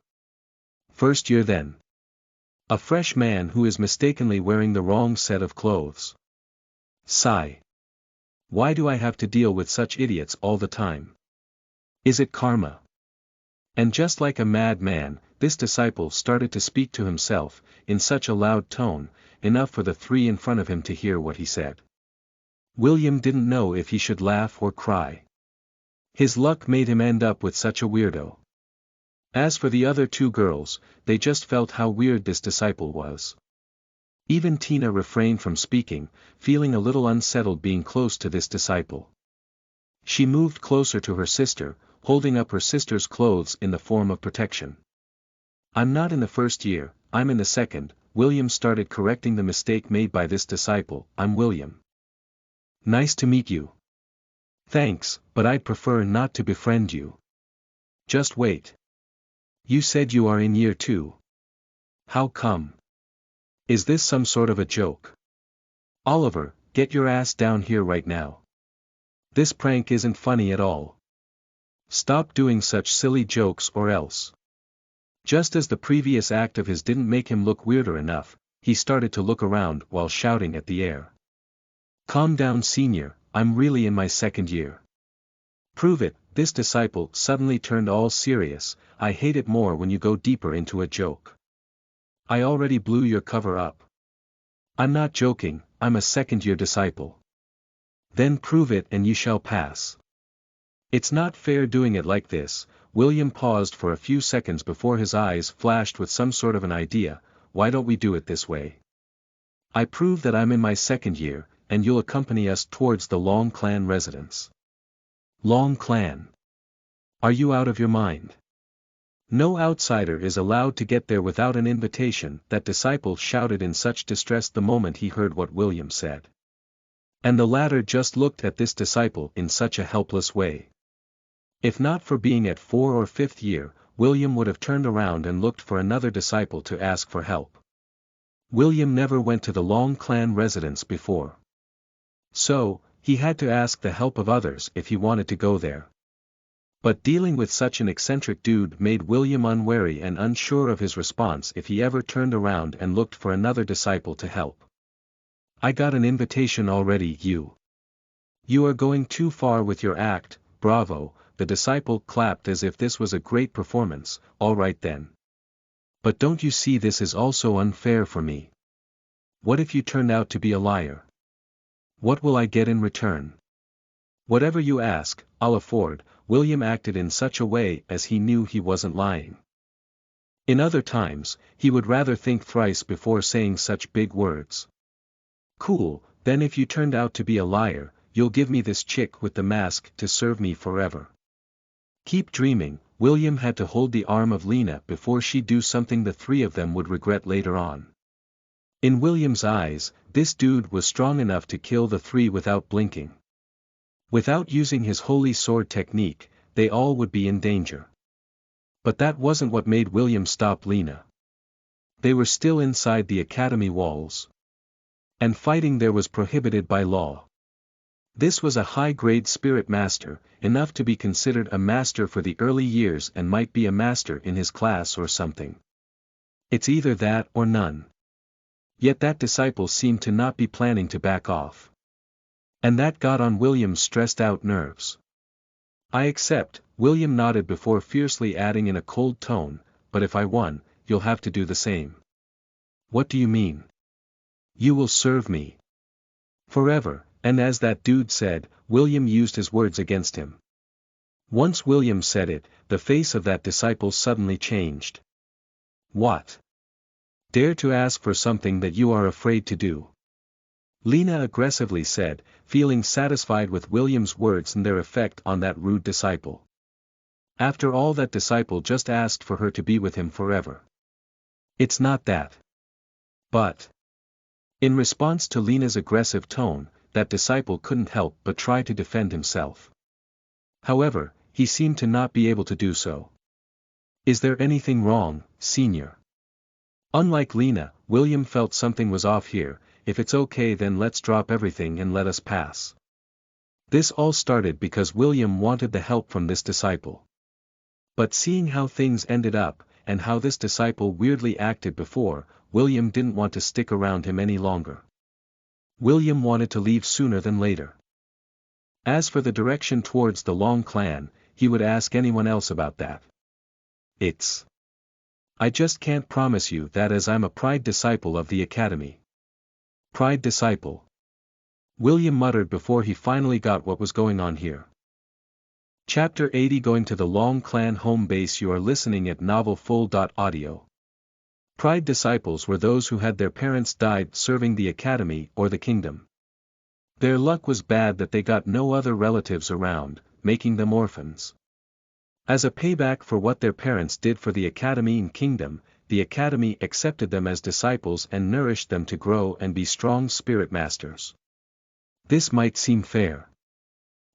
Speaker 1: "First year then." "A fresh man who is mistakenly wearing the wrong set of clothes." Sigh. Why do I have to deal with such idiots all the time? Is it karma? And just like a madman, this disciple started to speak to himself, in such a loud tone, enough for the three in front of him to hear what he said. William didn't know if he should laugh or cry. His luck made him end up with such a weirdo. As for the other two girls, they just felt how weird this disciple was. Even Tina refrained from speaking, feeling a little unsettled being close to this disciple. She moved closer to her sister, holding up her sister's clothes in the form of protection. I'm not in the first year, I'm in the second. William started correcting the mistake made by this disciple. I'm William. Nice to meet you. Thanks, but I'd prefer not to befriend you. Just wait. You said you are in year 2. How come? Is this some sort of a joke? Oliver, get your ass down here right now. This prank isn't funny at all. Stop doing such silly jokes or else. Just as the previous act of his didn't make him look weirder enough, he started to look around while shouting at the air. Calm down, senior, I'm really in my second year. Prove it. This disciple suddenly turned all serious. I hate it more when you go deeper into a joke. I already blew your cover up. I'm not joking, I'm a second-year disciple. Then prove it and you shall pass. It's not fair doing it like this. William paused for a few seconds before his eyes flashed with some sort of an idea. Why don't we do it this way? I prove that I'm in my second year, and you'll accompany us towards the Long Clan residence. Long Clan? Are you out of your mind? No outsider is allowed to get there without an invitation, that disciple shouted in such distress the moment he heard what William said. And the latter just looked at this disciple in such a helpless way. If not for being at 4th or 5th year, William would have turned around and looked for another disciple to ask for help. William never went to the Long Clan residence before. So, he had to ask the help of others if he wanted to go there. But dealing with such an eccentric dude made William unwary and unsure of his response if he ever turned around and looked for another disciple to help. I got an invitation already, you. You are going too far with your act. Bravo. The disciple clapped as if this was a great performance. All right then. But don't you see this is also unfair for me? What if you turned out to be a liar? What will I get in return? Whatever you ask, I'll afford. William acted in such a way as he knew he wasn't lying. In other times, he would rather think thrice before saying such big words. Cool, then if you turned out to be a liar, you'll give me this chick with the mask to serve me forever. Keep dreaming. William had to hold the arm of Lena before she'd do something the three of them would regret later on. In William's eyes, this dude was strong enough to kill the three without blinking. Without using his holy sword technique, they all would be in danger. But that wasn't what made William stop Lena. They were still inside the academy walls. And fighting there was prohibited by law. This was a high-grade spirit master, enough to be considered a master for the early years and might be a master in his class or something. It's either that or none. Yet that disciple seemed to not be planning to back off. And that got on William's stressed-out nerves. I accept, William nodded before fiercely adding in a cold tone, but if I won, you'll have to do the same. What do you mean? You will serve me. Forever, and as that dude said, William used his words against him. Once William said it, the face of that disciple suddenly changed. What? Dare to ask for something that you are afraid to do? Lena aggressively said, feeling satisfied with William's words and their effect on that rude disciple. After all, that disciple just asked for her to be with him forever. It's not that. But. In response to Lena's aggressive tone, that disciple couldn't help but try to defend himself. However, he seemed to not be able to do so. Is there anything wrong, senior? Unlike Lena, William felt something was off here. If it's okay, then let's drop everything and let us pass. This all started because William wanted the help from this disciple. But seeing how things ended up, and how this disciple weirdly acted before, William didn't want to stick around him any longer. William wanted to leave sooner than later. As for the direction towards the Long Clan, he would ask anyone else about that. I just can't promise you that, as I'm a Pride disciple of the Academy. Pride disciple. William muttered before he finally got what was going on here. Chapter 80, Going to the Long Clan Home Base. You are listening at novelfull.audio. Pride disciples were those who had their parents died serving the Academy or the Kingdom. Their luck was bad that they got no other relatives around, making them orphans. As a payback for what their parents did for the Academy and Kingdom, the Academy accepted them as disciples and nourished them to grow and be strong spirit masters. This might seem fair.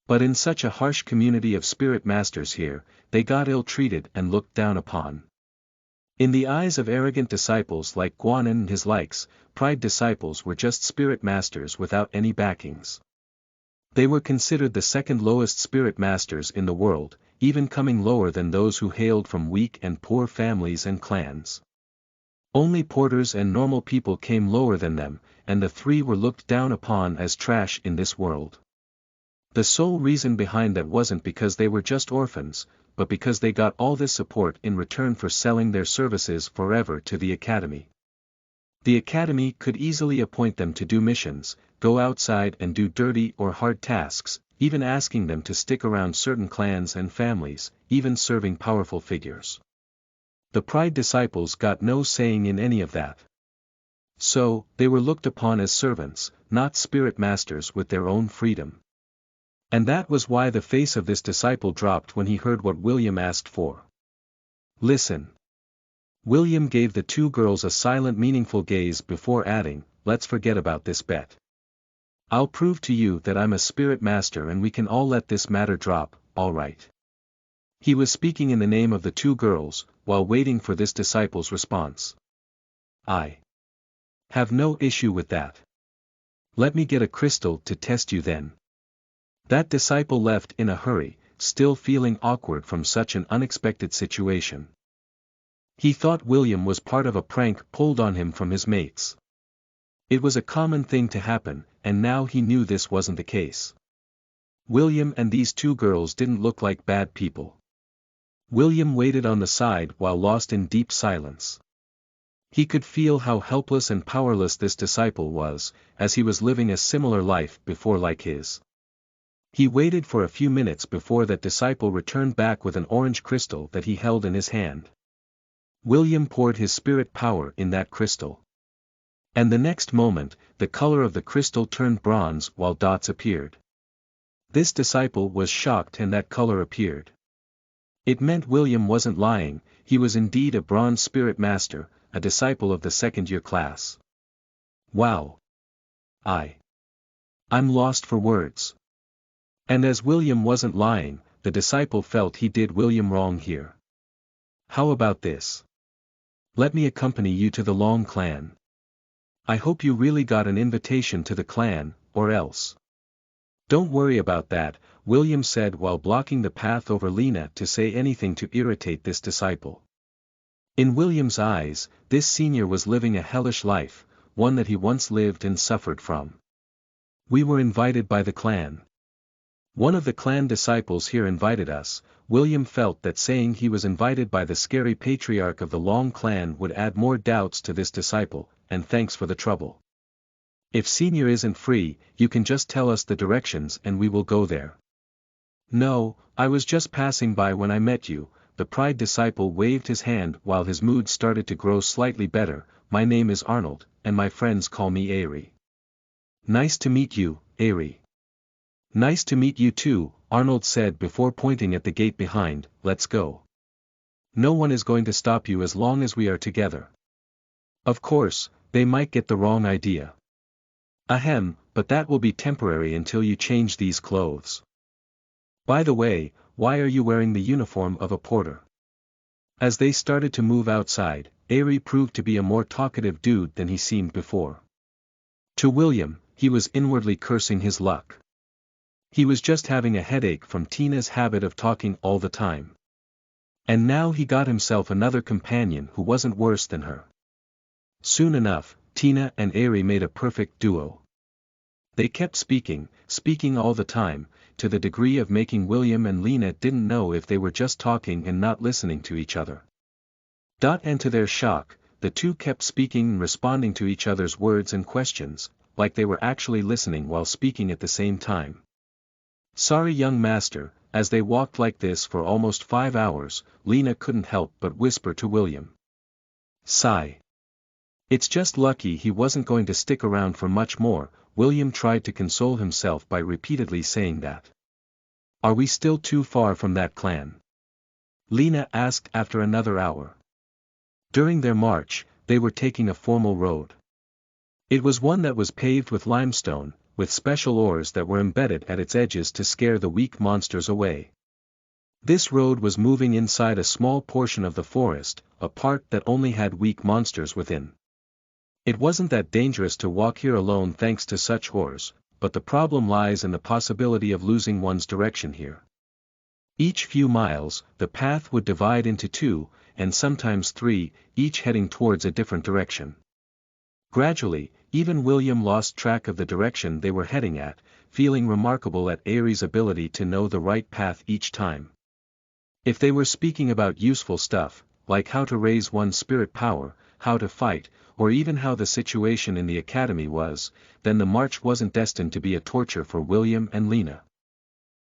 Speaker 1: But in such a harsh community of spirit masters here, they got ill-treated and looked down upon. In the eyes of arrogant disciples like Guanan and his likes, Pride disciples were just spirit masters without any backings. They were considered the second lowest spirit masters in the world, even coming lower than those who hailed from weak and poor families and clans. Only porters and normal people came lower than them, and the three were looked down upon as trash in this world. The sole reason behind that wasn't because they were just orphans, but because they got all this support in return for selling their services forever to the Academy. The Academy could easily appoint them to do missions, go outside and do dirty or hard tasks, even asking them to stick around certain clans and families, even serving powerful figures. The Pride disciples got no saying in any of that. So, they were looked upon as servants, not spirit masters with their own freedom. And that was why the face of this disciple dropped when he heard what William asked for. Listen. William gave the two girls a silent, meaningful gaze before adding, let's forget about this bet. I'll prove to you that I'm a spirit master and we can all let this matter drop, all right. He was speaking in the name of the two girls, while waiting for this disciple's response. I have no issue with that. Let me get a crystal to test you then. That disciple left in a hurry, still feeling awkward from such an unexpected situation. He thought William was part of a prank pulled on him from his mates. It was a common thing to happen, and now he knew this wasn't the case. William and these two girls didn't look like bad people. William waited on the side while lost in deep silence. He could feel how helpless and powerless this disciple was, as he was living a similar life before like his. He waited for a few minutes before that disciple returned back with an orange crystal that he held in his hand. William poured his spirit power in that crystal. And the next moment, the color of the crystal turned bronze while dots appeared. This disciple was shocked and that color appeared. It meant William wasn't lying, he was indeed a bronze spirit master, a disciple of the second-year class. Wow! I'm lost for words. And as William wasn't lying, the disciple felt he did William wrong here. How about this? Let me accompany you to the Long Clan. I hope you really got an invitation to the clan, or else. Don't worry about that, William said while blocking the path over Lena to say anything to irritate this disciple. In William's eyes, this senior was living a hellish life, one that he once lived and suffered from. We were invited by the clan. One of the clan disciples here invited us. William felt that saying he was invited by the scary patriarch of the Long Clan would add more doubts to this disciple, and thanks for the trouble. If senior isn't free, you can just tell us the directions and we will go there. No, I was just passing by when I met you. The Pride disciple waved his hand while his mood started to grow slightly better. My name is Arnold, and my friends call me Ari. Nice to meet you, Ari. Nice to meet you too, Arnold said before pointing at the gate behind. Let's go. No one is going to stop you as long as we are together. Of course, they might get the wrong idea. Ahem, but that will be temporary until you change these clothes. By the way, why are you wearing the uniform of a porter? As they started to move outside, Ari proved to be a more talkative dude than he seemed before. To William, he was inwardly cursing his luck. He was just having a headache from Tina's habit of talking all the time. And now he got himself another companion who wasn't worse than her. Soon enough, Tina and Ari made a perfect duo. They kept speaking all the time, to the degree of making William and Lena didn't know if they were just talking and not listening to each other. And to their shock, the two kept speaking and responding to each other's words and questions, like they were actually listening while speaking at the same time. Sorry young master, as they walked like this for almost 5 hours, Lena couldn't help but whisper to William. Sigh. It's just lucky he wasn't going to stick around for much more. William tried to console himself by repeatedly saying that. Are we still too far from that clan? Lena asked after another hour. During their march, they were taking a formal road. It was one that was paved with limestone, with special oars that were embedded at its edges to scare the weak monsters away. This road was moving inside a small portion of the forest, a part that only had weak monsters within. It wasn't that dangerous to walk here alone thanks to such oars, but the problem lies in the possibility of losing one's direction here. Each few miles, the path would divide into 2, and sometimes 3, each heading towards a different direction. Gradually, even William lost track of the direction they were heading at, feeling remarkable at Ari's ability to know the right path each time. If they were speaking about useful stuff, like how to raise one's spirit power, how to fight, or even how the situation in the academy was, then the march wasn't destined to be a torture for William and Lena.